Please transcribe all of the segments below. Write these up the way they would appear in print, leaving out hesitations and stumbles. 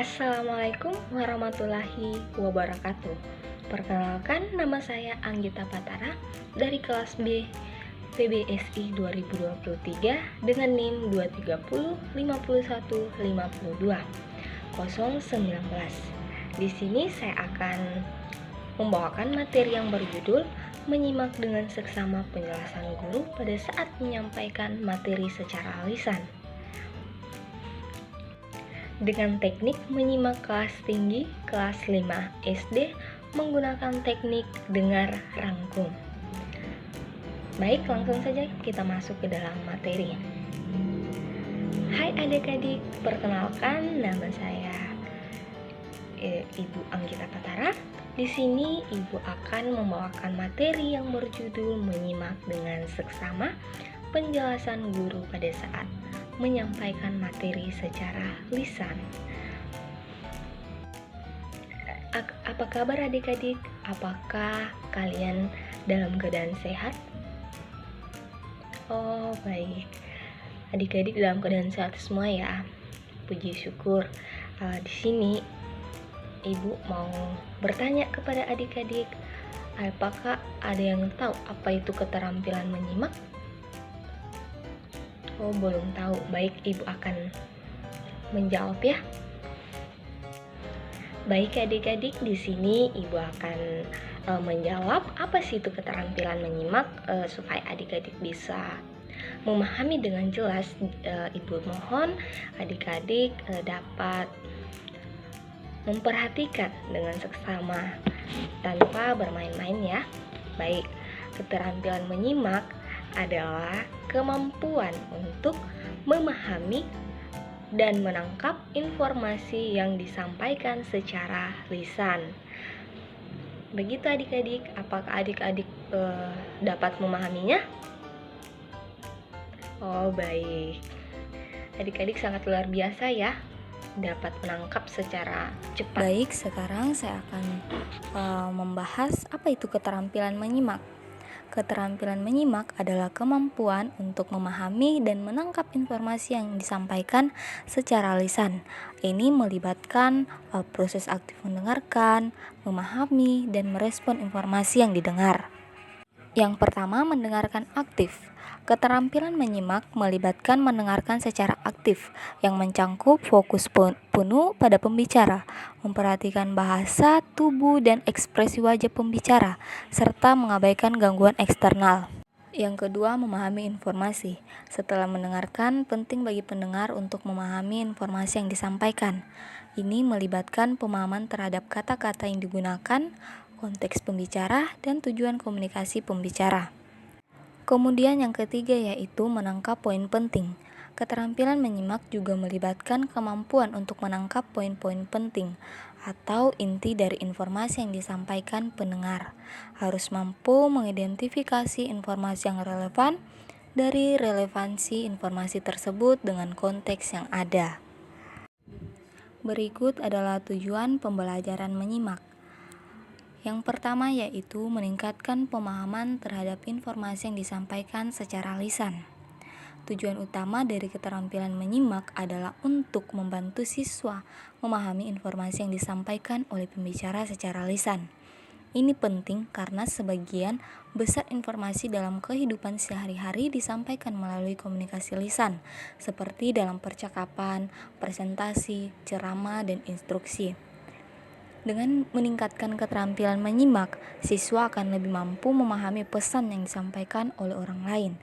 Assalamualaikum warahmatullahi wabarakatuh. Perkenalkan, nama saya Anggita Patara dari kelas B PBSI 2023 dengan NIM 2305152 Di sini saya akan membawakan materi yang berjudul menyimak dengan seksama penjelasan guru pada saat menyampaikan materi secara lisan. Dengan teknik menyimak kelas tinggi kelas 5 SD menggunakan teknik dengar rangkum. Baik, langsung saja kita masuk ke dalam materi. Hai adik-adik, perkenalkan nama saya Ibu Anggita Patara. Di sini Ibu akan membawakan materi yang berjudul menyimak dengan seksama penjelasan guru pada saat menyampaikan materi secara lisan. Apa kabar adik-adik? Apakah kalian dalam keadaan sehat? Oh, baik. Adik-adik dalam keadaan sehat semua ya. Puji syukur. Di sini Ibu mau bertanya kepada adik-adik, apakah ada yang tahu apa itu keterampilan menyimak? Oh, belum tahu. Baik, Ibu akan menjawab ya. Baik adik-adik, di sini Ibu akan menjawab apa sih itu keterampilan menyimak supaya adik-adik bisa memahami dengan jelas. Ibu mohon adik-adik dapat memperhatikan dengan seksama tanpa bermain-main ya. Baik, keterampilan menyimak adalah kemampuan untuk memahami dan menangkap informasi yang disampaikan secara lisan. Begitu adik-adik, apakah adik-adik dapat memahaminya? Oh, baik. Adik-adik sangat luar biasa ya, dapat menangkap secara cepat. Baik, sekarang saya akan membahas apa itu keterampilan menyimak. Keterampilan menyimak adalah kemampuan untuk memahami dan menangkap informasi yang disampaikan secara lisan. Ini melibatkan proses aktif mendengarkan, memahami, dan merespon informasi yang didengar. Yang pertama, mendengarkan aktif. Keterampilan menyimak melibatkan mendengarkan secara aktif yang mencangkup fokus penuh pada pembicara, memperhatikan bahasa tubuh dan ekspresi wajah pembicara, serta mengabaikan gangguan eksternal. Yang kedua, memahami informasi. Setelah mendengarkan, penting bagi pendengar untuk memahami informasi yang disampaikan. Ini melibatkan pemahaman terhadap kata-kata yang digunakan, konteks pembicara, dan tujuan komunikasi pembicara. Kemudian yang ketiga yaitu menangkap poin penting. Keterampilan menyimak juga melibatkan kemampuan untuk menangkap poin-poin penting atau inti dari informasi yang disampaikan pendengar. Harus mampu mengidentifikasi informasi yang relevan dari relevansi informasi tersebut dengan konteks yang ada. Berikut adalah tujuan pembelajaran menyimak. Yang pertama yaitu meningkatkan pemahaman terhadap informasi yang disampaikan secara lisan. Tujuan utama dari keterampilan menyimak adalah untuk membantu siswa memahami informasi yang disampaikan oleh pembicara secara lisan. Ini penting karena sebagian besar informasi dalam kehidupan sehari-hari disampaikan melalui komunikasi lisan, seperti dalam percakapan, presentasi, ceramah, dan instruksi. Dengan meningkatkan keterampilan menyimak, siswa akan lebih mampu memahami pesan yang disampaikan oleh orang lain,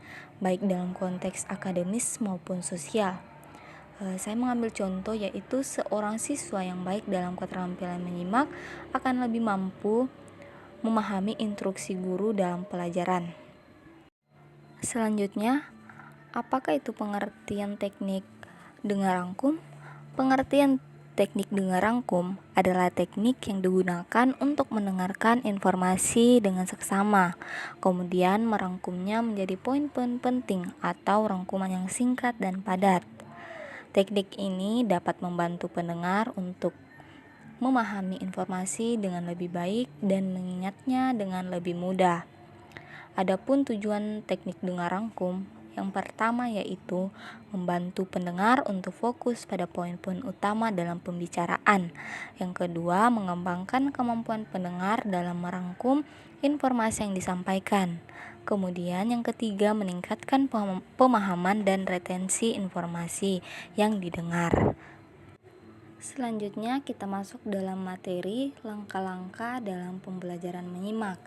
baik dalam konteks akademis maupun sosial. Saya mengambil contoh yaitu seorang siswa yang baik dalam keterampilan menyimak akan lebih mampu memahami instruksi guru dalam pelajaran. Selanjutnya, apakah itu pengertian teknik dengar rangkum? Pengertian teknik dengar rangkum adalah teknik yang digunakan untuk mendengarkan informasi dengan seksama, kemudian merangkumnya menjadi poin-poin penting atau rangkuman yang singkat dan padat. Teknik ini dapat membantu pendengar untuk memahami informasi dengan lebih baik dan mengingatnya dengan lebih mudah. Adapun tujuan teknik dengar rangkum Yang pertama yaitu membantu pendengar untuk fokus pada poin-poin utama dalam pembicaraan. Yang kedua, mengembangkan kemampuan pendengar dalam merangkum informasi yang disampaikan. Kemudian yang ketiga, meningkatkan pemahaman dan retensi informasi yang didengar. Selanjutnya kita masuk dalam materi langkah-langkah dalam pembelajaran menyimak.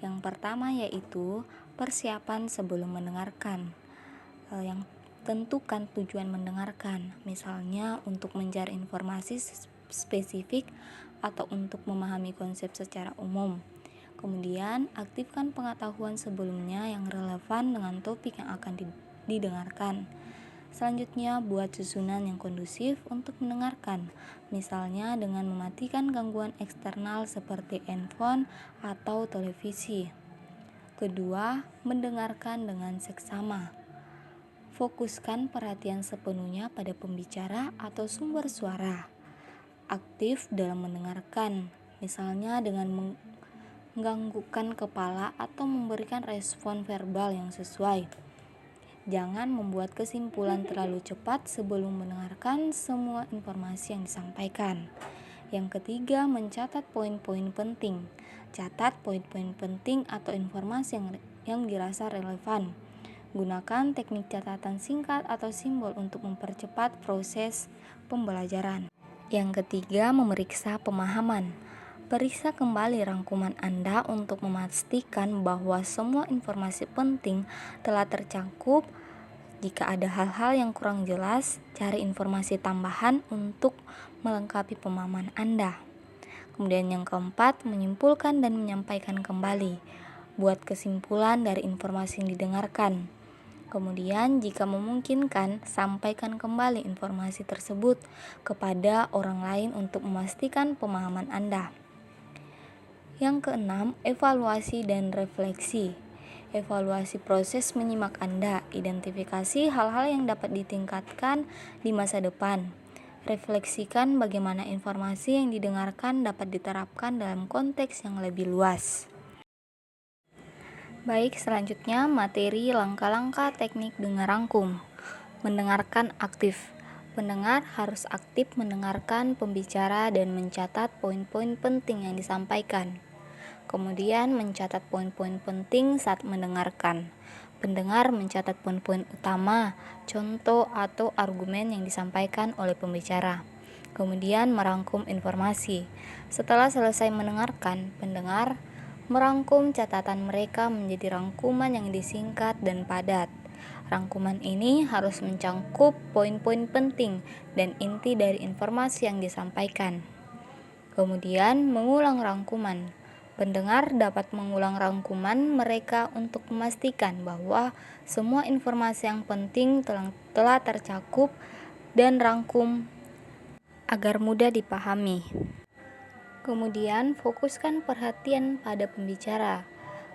Yang pertama yaitu persiapan sebelum mendengarkan. Yang tentukan tujuan mendengarkan, misalnya untuk mencari informasi spesifik atau untuk memahami konsep secara umum. Kemudian aktifkan pengetahuan sebelumnya yang relevan dengan topik yang akan didengarkan. Selanjutnya, buat susunan yang kondusif untuk mendengarkan, misalnya dengan mematikan gangguan eksternal seperti handphone atau televisi. Kedua, mendengarkan dengan seksama. Fokuskan perhatian sepenuhnya pada pembicara atau sumber suara. Aktif dalam mendengarkan, misalnya dengan menganggukkan kepala atau memberikan respon verbal yang sesuai. Jangan membuat kesimpulan terlalu cepat sebelum mendengarkan semua informasi yang disampaikan. Yang ketiga, mencatat poin-poin penting. Catat poin-poin penting atau informasi yang dirasa relevan. Gunakan teknik catatan singkat atau simbol untuk mempercepat proses pembelajaran. Yang ketiga, memeriksa pemahaman. Periksa kembali rangkuman Anda untuk memastikan bahwa semua informasi penting telah tercakup. Jika ada hal-hal yang kurang jelas, cari informasi tambahan untuk melengkapi pemahaman Anda. Kemudian yang keempat, menyimpulkan dan menyampaikan kembali. Buat kesimpulan dari informasi yang didengarkan. Kemudian jika memungkinkan, sampaikan kembali informasi tersebut kepada orang lain untuk memastikan pemahaman Anda. Yang keenam, evaluasi dan refleksi. Evaluasi proses menyimak Anda, identifikasi hal-hal yang dapat ditingkatkan di masa depan. Refleksikan bagaimana informasi yang didengarkan dapat diterapkan dalam konteks yang lebih luas. Baik, selanjutnya materi langkah-langkah teknik dengar rangkum. Mendengarkan aktif. Pendengar harus aktif mendengarkan pembicara dan mencatat poin-poin penting yang disampaikan. Kemudian mencatat poin-poin penting saat mendengarkan. Pendengar mencatat poin-poin utama, contoh atau argumen yang disampaikan oleh pembicara. Kemudian merangkum informasi. Setelah selesai mendengarkan, pendengar merangkum catatan mereka menjadi rangkuman yang disingkat dan padat. Rangkuman ini harus mencakup poin-poin penting dan inti dari informasi yang disampaikan. Kemudian mengulang rangkuman. Pendengar dapat mengulang rangkuman mereka untuk memastikan bahwa semua informasi yang penting telah tercakup dan rangkum agar mudah dipahami. Kemudian fokuskan perhatian pada pembicara.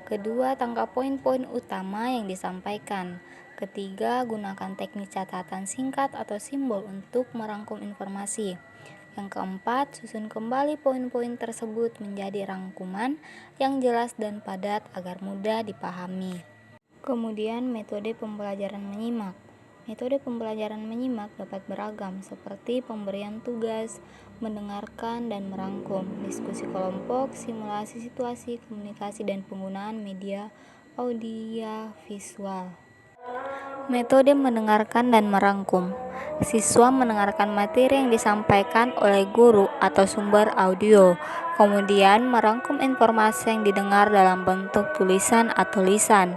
Kedua, tangkap poin-poin utama yang disampaikan. Ketiga, gunakan teknik catatan singkat atau simbol untuk merangkum informasi. Yang keempat, susun kembali poin-poin tersebut menjadi rangkuman yang jelas dan padat agar mudah dipahami. Kemudian, metode pembelajaran menyimak. Metode pembelajaran menyimak dapat beragam seperti pemberian tugas, mendengarkan dan merangkum, diskusi kelompok, simulasi situasi, komunikasi dan penggunaan media audio visual. Metode mendengarkan dan merangkum. Siswa mendengarkan materi yang disampaikan oleh guru atau sumber audio, kemudian merangkum informasi yang didengar dalam bentuk tulisan atau lisan.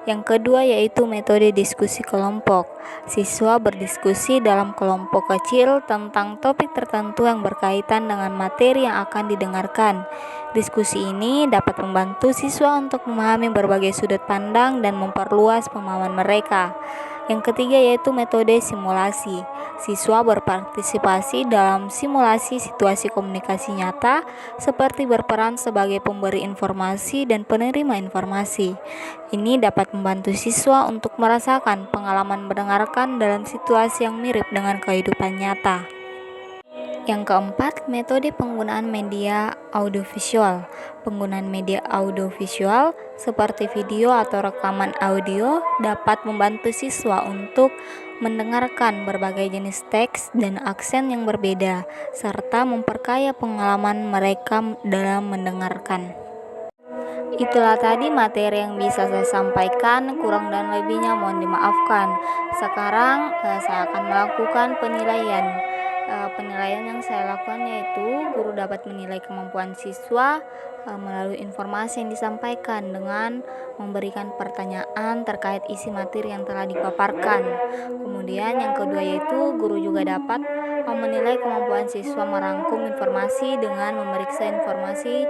Yang kedua yaitu metode diskusi kelompok. Siswa berdiskusi dalam kelompok kecil tentang topik tertentu yang berkaitan dengan materi yang akan didengarkan. Diskusi ini dapat membantu siswa untuk memahami berbagai sudut pandang dan memperluas pemahaman mereka. Yang ketiga yaitu metode simulasi. Siswa berpartisipasi dalam simulasi situasi komunikasi nyata seperti berperan sebagai pemberi informasi dan penerima informasi. Ini dapat membantu siswa untuk merasakan pengalaman mendengarkan dalam situasi yang mirip dengan kehidupan nyata. Yang keempat, metode penggunaan media audiovisual. Penggunaan media audiovisual seperti video atau rekaman audio dapat membantu siswa untuk mendengarkan berbagai jenis teks dan aksen yang berbeda, serta memperkaya pengalaman mereka dalam mendengarkan. Itulah tadi materi yang bisa saya sampaikan, kurang dan lebihnya mohon dimaafkan. Sekarang saya akan melakukan penilaian. Penilaian yang saya lakukan yaitu guru dapat menilai kemampuan siswa melalui informasi yang disampaikan dengan memberikan pertanyaan terkait isi materi yang telah dipaparkan. Kemudian yang kedua yaitu guru juga dapat menilai kemampuan siswa merangkum informasi dengan memeriksa informasi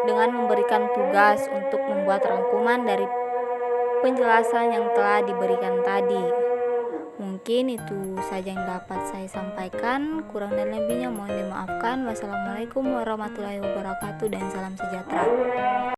dengan memberikan tugas untuk membuat rangkuman dari penjelasan yang telah diberikan tadi. Mungkin itu saja yang dapat saya sampaikan. Kurang dan lebihnya mohon dimaafkan. Wassalamualaikum warahmatullahi wabarakatuh dan salam sejahtera.